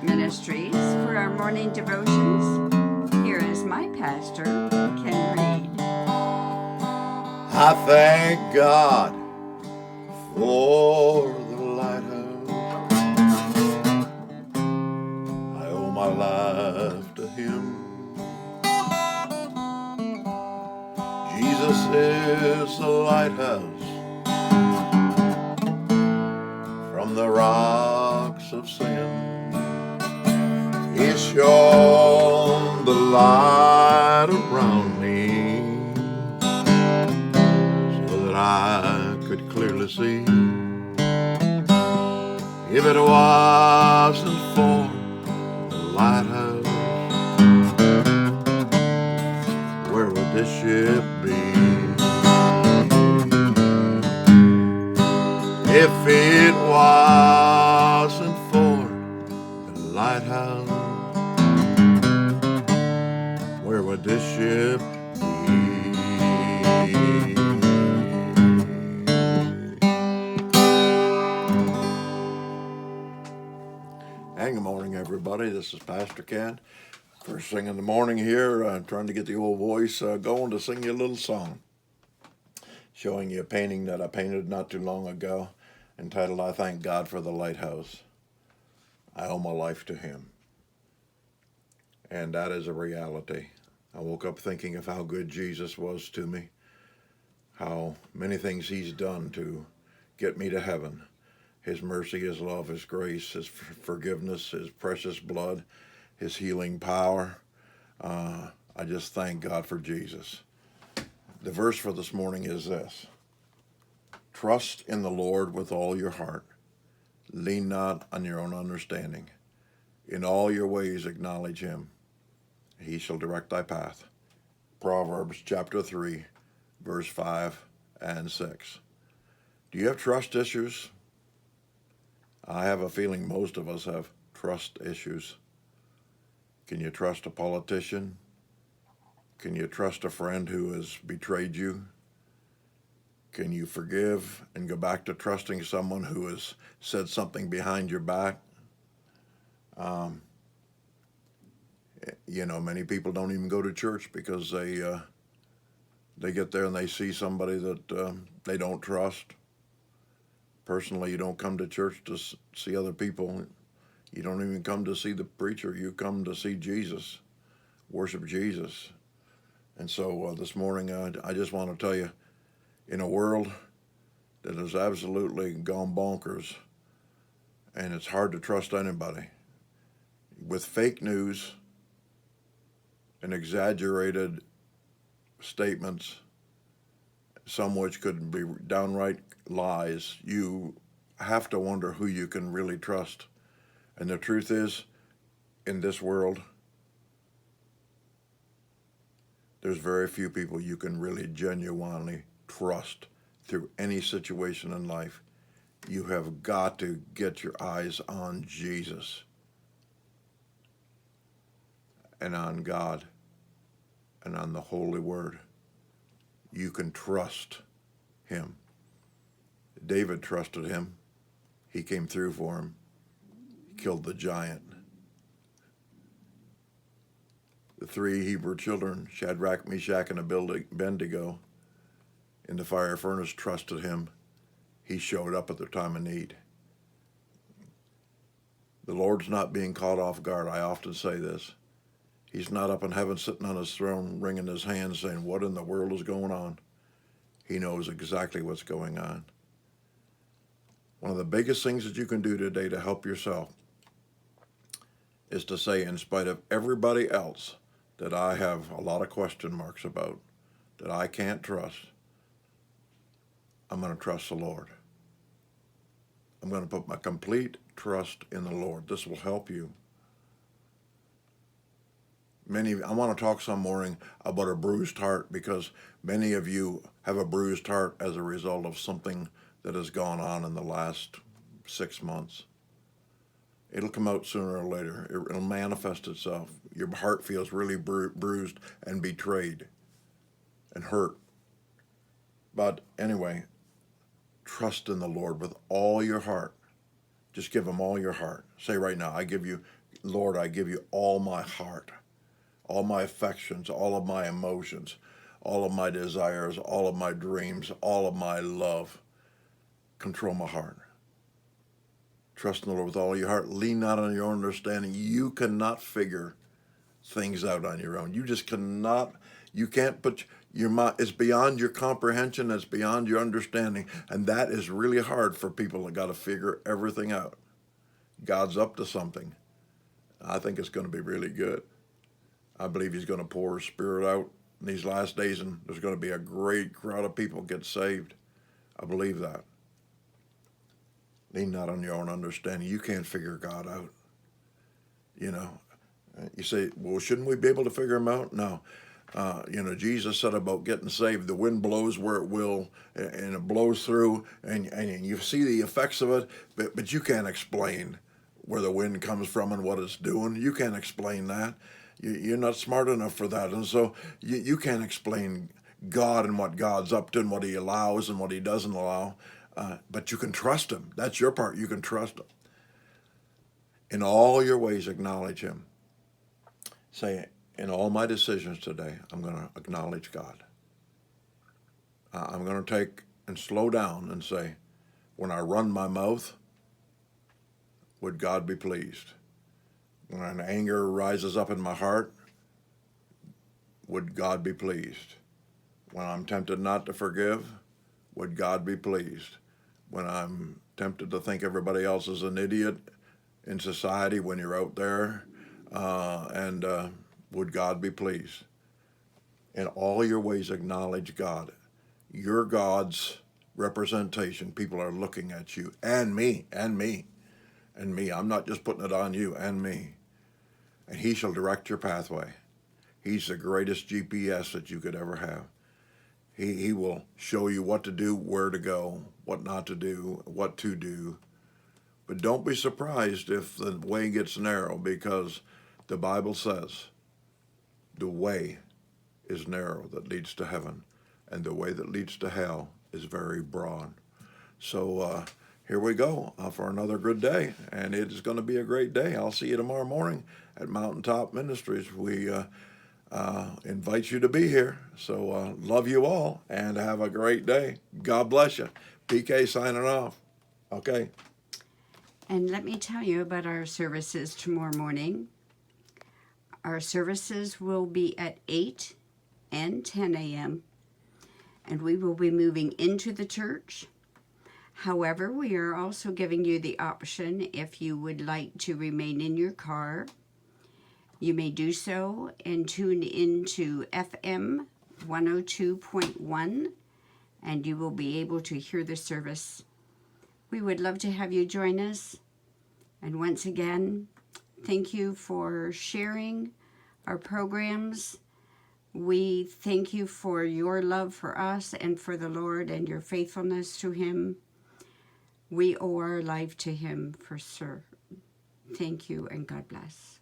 Ministries for our morning devotions. Here is my pastor, Ken Reid. I thank God for the lighthouse. I owe my life to Him. Jesus is the lighthouse from the rocks of sin. He's shone the light around me so that I could clearly see. If it wasn't for the lighthouse, where would this ship be? If it wasn't for the lighthouse, where would this ship be? And good morning, everybody. This is Pastor Ken. First thing in the morning here, trying to get the old voice going to sing you a little song, showing you a painting that I painted not too long ago, entitled, I Thank God for the Lighthouse. I owe my life to Him. And that is a reality. I woke up thinking of how good Jesus was to me, how many things He's done to get me to heaven. His mercy, His love, His grace, His forgiveness, His precious blood, His healing power. I just thank God for Jesus. The verse for this morning is this: trust in the Lord with all your heart. Lean not on your own understanding. In all your ways acknowledge Him. He shall direct thy path. Proverbs chapter 3, verse 5 and 6. Do you have trust issues? I have a feeling most of us have trust issues. Can you trust a politician? Can you trust a friend who has betrayed you? Can you forgive and go back to trusting someone who has said something behind your back? Many people don't even go to church because they get there and they see somebody that they don't trust. Personally, you don't come to church to see other people. You don't even come to see the preacher. You come to see Jesus, worship Jesus. And so this morning, I just want to tell you, in a world that has absolutely gone bonkers, and it's hard to trust anybody, with fake news and exaggerated statements, some which could be downright lies, you have to wonder who you can really trust. And the truth is, in this world, there's very few people you can really genuinely trust through any situation in life. You have got to get your eyes on Jesus and on God and on the Holy Word. You can trust Him. David trusted Him. He came through for him. He killed the giant. The three Hebrew children, Shadrach, Meshach, and Abednego, in the fire furnace trusted Him. He showed up at their time of need. The Lord's not being caught off guard. I often say this. He's not up in heaven sitting on His throne, wringing His hands saying, what in the world is going on? He knows exactly what's going on. One of the biggest things that you can do today to help yourself is to say, in spite of everybody else that I have a lot of question marks about, that I can't trust, I'm going to trust the Lord. I'm going to put my complete trust in the Lord. This will help you. I want to talk some morning about a bruised heart, because many of you have a bruised heart as a result of something that has gone on in the last 6 months. It'll come out sooner or later. It'll manifest itself. Your heart feels really bruised and betrayed and hurt. But anyway, trust in the Lord with all your heart. Just give Him all your heart. Say right now, I give you Lord, I give you all my heart, all my affections, all of my emotions, all of my desires, all of my dreams, all of my love. Control my heart. Trust in the Lord with all your heart. Lean not on your own understanding. You cannot figure things out on your own. You just cannot. You can't put your mind. It's beyond your comprehension. It's beyond your understanding, and that is really hard for people that got to figure everything out. God's up to something. I think it's going to be really good. I believe He's going to pour His Spirit out in these last days, and there's going to be a great crowd of people get saved. I believe that. Lean not on your own understanding. You can't figure God out. You know, you say, well, shouldn't we be able to figure Him out? No. Jesus said about getting saved, the wind blows where it will, and it blows through, and you see the effects of it, but you can't explain where the wind comes from and what it's doing. You can't explain that. You're not smart enough for that. And so you can't explain God and what God's up to and what He allows and what He doesn't allow. But you can trust Him. That's your part. You can trust Him. In all your ways, acknowledge Him. Say, in all my decisions today, I'm going to acknowledge God. I'm going to take and slow down and say, when I run my mouth, would God be pleased? When an anger rises up in my heart, would God be pleased? When I'm tempted not to forgive, would God be pleased? When I'm tempted to think everybody else is an idiot in society when you're out there, and would God be pleased? In all your ways, acknowledge God. You're God's representation. People are looking at you, and me, and me, and me. I'm not just putting it on you, and me. And He shall direct your pathway. He's the greatest GPS that you could ever have. He will show you what to do, where to go, what not to do, what to do. But don't be surprised if the way gets narrow, because the Bible says the way is narrow that leads to heaven, and the way that leads to hell is very broad. So here we go for another good day, and it is going to be a great day. I'll see you tomorrow morning at Mountaintop Ministries. We invite you to be here. So love you all, and have a great day. God bless you. PK signing off. Okay. And let me tell you about our services tomorrow morning. Our services will be at 8 and 10 a.m., and we will be moving into the church. However, we are also giving you the option, if you would like to remain in your car, you may do so and tune into FM 102.1, and you will be able to hear the service. We would love to have you join us. And once again, thank you for sharing our programs. We thank you for your love for us and for the Lord and your faithfulness to Him. We owe our life to Him for sure. Thank you, and God bless.